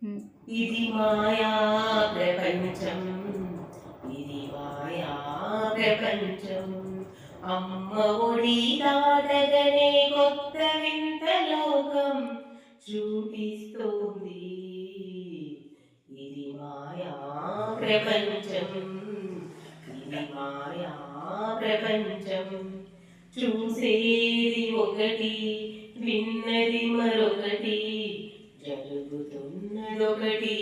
ఇది మాయా ప్రపంచం, ఇది మాయా ప్రపంచం. అమ్మ ఒడి దాటగనే కొత్త వింత లోకం చూపిస్తోంది. ఇది మాయా ప్రపంచం, ఇది మాయా ప్రపంచం. చూసేది ఒకటి, విన్నది మరొకటి, జరుగుతున్నదొకటి,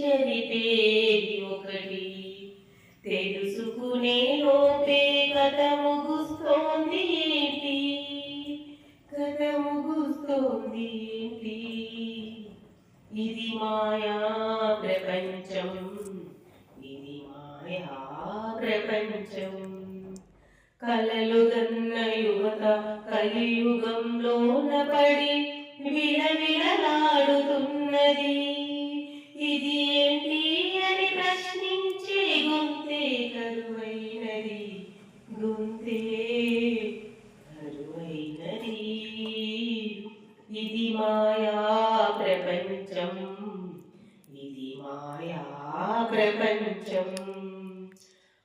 జరిపేది ఒకటి. తెలుసుకునే లోపే కథ ముగుస్తోంది ఏంటి, కథ ముగుస్తోంది ఏంటి. ఇది మాయా ప్రపంచం, ఇది మాయా ప్రపంచం. కలలు గన్న యువత కలియుగంలోన పడి విలవిలలాడుతున్నది. ఇది ఏంటి అని ప్రశ్నించే గొంతే కరువైనది, గొంతే కరువైనది. ఇది మాయా ప్రపంచం, ఇది మాయా ప్రపంచం.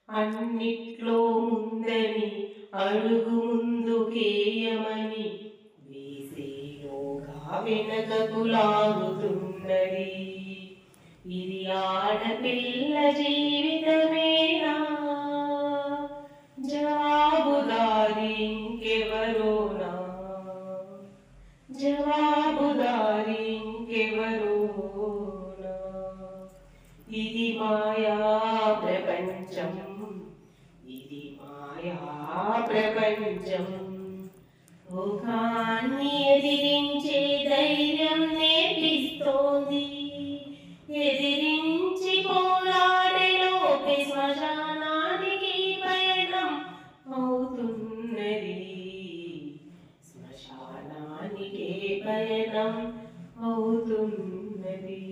అన్నిట్లో ముందని అడుగు ముందుకేయమని వేసేలోగా వెనకకు లాగుతున్నది. ఇది ఆడపిల్ల జీవితమేనా, జవాబుదారి ఇంకెవరోనా, జవాబుదారి ఇంకెవరోనా. ఇది మాయా ప్రపంచం, ఇది మాయా ప్రపంచం. లోకాన్ని ఎదిరించే ధైర్యం నేర్పిస్తోంది. ఎదిరించి పోరాడే లోపే శ్మశానానికి పయనం అవుతున్నది, శ్మశానానికే పయనం అవుతున్నది.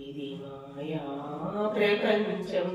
ఇది మాయా ప్రపంచం.